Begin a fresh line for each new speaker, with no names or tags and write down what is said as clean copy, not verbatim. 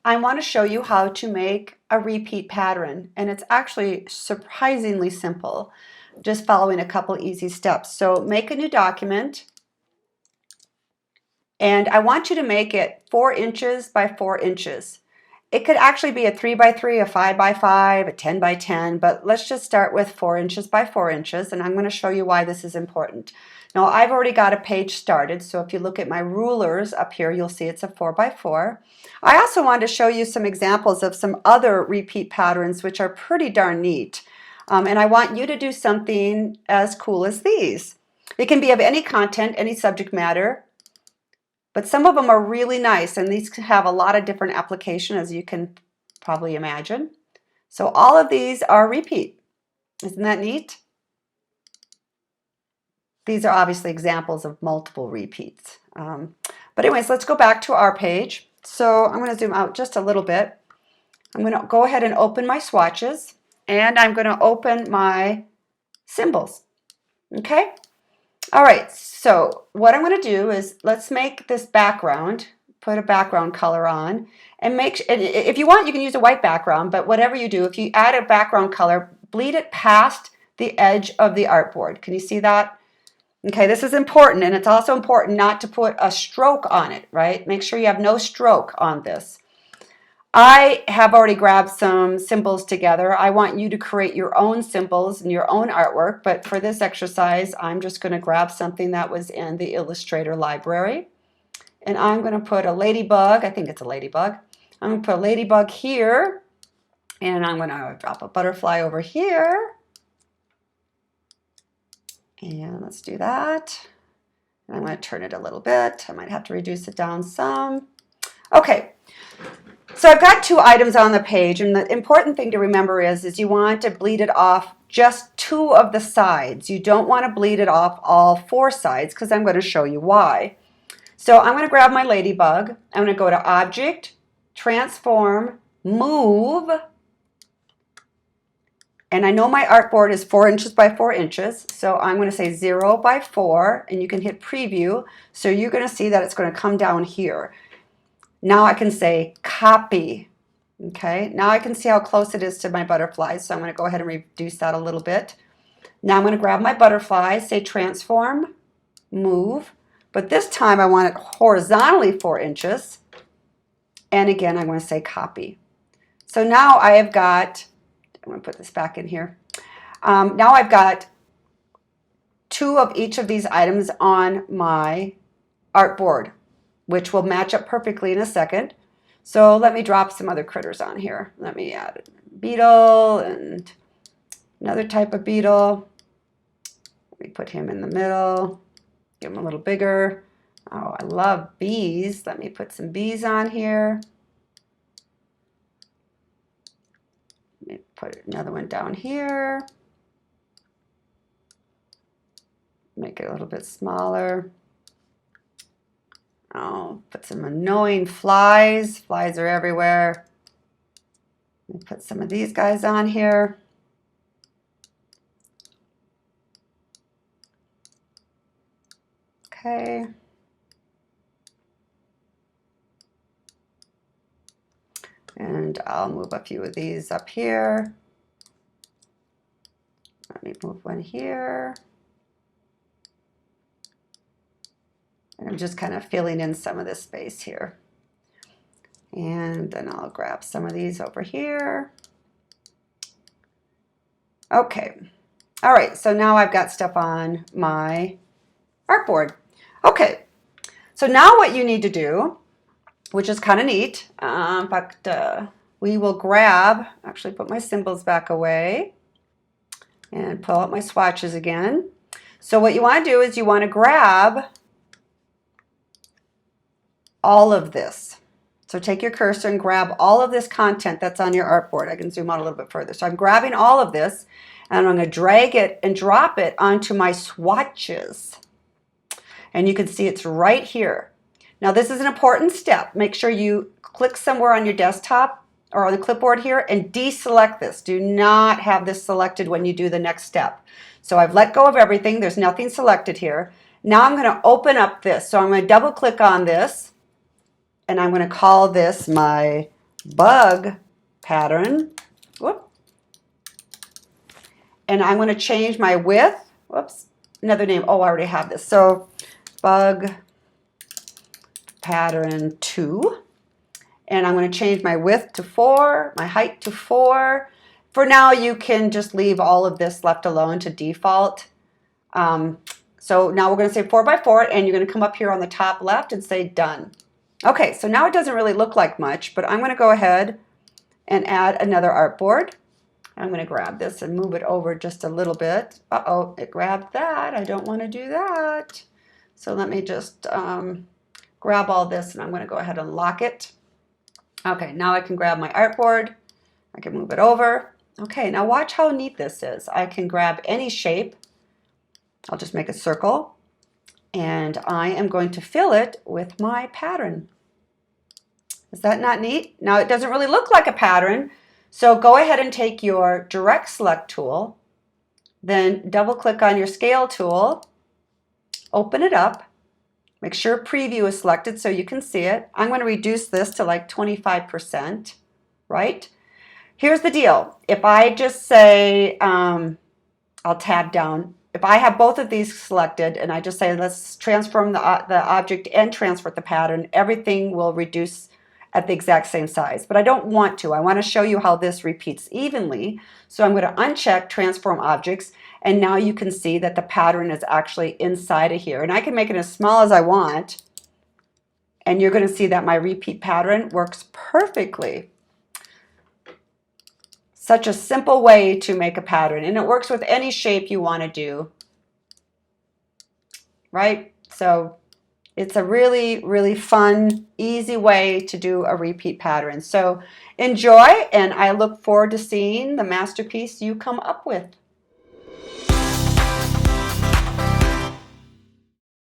I want to show you how to make a repeat pattern, and it's actually surprisingly simple, just following a couple easy steps. So make a new document, and I want you to make it 4 inches by 4 inches. It could actually be a 3 by 3, a 5 by 5, a 10 by 10, but let's just start with 4 inches by 4 inches, and I'm going to show you why this is important. Now I've already got a page started, so if you look at my rulers up here, you'll see it's a 4 by 4. I also wanted to show you some examples of some other repeat patterns which are pretty darn neat. And I want you to do something as cool as these. It can be of any content, any subject matter, but some of them are really nice, and these have a lot of different application, as you can probably imagine. So all of these are repeat. Isn't that neat? These are obviously examples of multiple repeats. But anyways, let's go back to our page. So I'm going to zoom out just a little bit. I'm going to go ahead and open my swatches, and I'm going to open my symbols. Okay? All right, so what I'm going to do is let's make this background, put a background color on, and if you want, you can use a white background, but whatever you do, if you add a background color, bleed it past the edge of the artboard. Can you see that? Okay, this is important, and it's also important not to put a stroke on it, right? Make sure you have no stroke on this. I have already grabbed some symbols together. I want you to create your own symbols and your own artwork, but for this exercise, I'm just going to grab something that was in the Illustrator library. And I'm going to put a ladybug, I think it's a ladybug. I'm going to put a ladybug here, and I'm going to drop a butterfly over here. And let's do that. And I'm going to turn it a little bit. I might have to reduce it down some. Okay. So I've got 2 items on the page, and the important thing to remember is you want to bleed it off just 2 of the sides. You don't want to bleed it off all 4 sides, because I'm going to show you why. So I'm going to grab my ladybug. I'm going to go to Object, Transform, Move, and I know my artboard is 4 inches by 4 inches, so I'm going to say 0 by 4, and you can hit Preview, so you're going to see that it's going to come down here. Now I can say copy. Okay, now I can see how close it is to my butterflies, so I'm going to go ahead and reduce that a little bit. Now I'm going to grab my butterfly, say transform, move, but this time I want it horizontally 4 inches, and again I'm going to say copy. So now I have got, I'm going to put this back in here. Now I've got 2 of each of these items on my artboard, which will match up perfectly in a second. So let me drop some other critters on here. Let me add a beetle and another type of beetle. Let me put him in the middle, give him a little bigger. Oh, I love bees. Let me put some bees on here. Let me put another one down here. Make it a little bit smaller. Oh, put some annoying flies. Flies are everywhere. Let me put some of these guys on here. Okay. And I'll move a few of these up here. Let me move one here. And I'm just kind of filling in some of this space here. And then I'll grab some of these over here. Okay. All right, so now I've got stuff on my artboard. Okay, so now what you need to do, which is kind of neat, in fact, we will grab, actually put my symbols back away and pull out my swatches again. So what you want to do is you want to grab all of this. So take your cursor and grab all of this content that's on your artboard. I can zoom out a little bit further. So I'm grabbing all of this, and I'm going to drag it and drop it onto my swatches. And you can see it's right here. Now this is an important step. Make sure you click somewhere on your desktop or on the clipboard here and deselect this. Do not have this selected when you do the next step. So I've let go of everything. There's nothing selected here. Now I'm going to open up this. So I'm going to double click on this, and I'm going to call this my bug pattern. Whoop. And I'm going to change my width. Whoops, another name. Oh, I already have this. So bug pattern 2. And I'm going to change my width to 4, my height to 4. For now, you can just leave all of this left alone to default. So now we're going to say 4 by 4, and you're going to come up here on the top left and say done. Okay, so now it doesn't really look like much, but I'm going to go ahead and add another artboard. I'm going to grab this and move it over just a little bit. Uh-oh, it grabbed that. I don't want to do that. So let me just grab all this, and I'm going to go ahead and lock it. Okay, now I can grab my artboard. I can move it over. Okay, now watch how neat this is. I can grab any shape. I'll just make a circle, and I am going to fill it with my pattern. Is that not neat? Now it doesn't really look like a pattern, so go ahead and take your direct select tool, then double click on your scale tool, open it up, make sure preview is selected so you can see it. I'm going to reduce this to like 25%, right? Here's the deal. If I just say, I'll tab down. If I have both of these selected and I just say let's transform the object and transfer the pattern, everything will reduce at the exact same size. But I don't want to. I want to show you how this repeats evenly. So I'm going to uncheck transform objects, and now you can see that the pattern is actually inside of here. And I can make it as small as I want, and you're going to see that my repeat pattern works perfectly. Such a simple way to make a pattern, and it works with any shape you want to do, right? So it's a really, really fun, easy way to do a repeat pattern. So enjoy, and I look forward to seeing the masterpiece you come up with.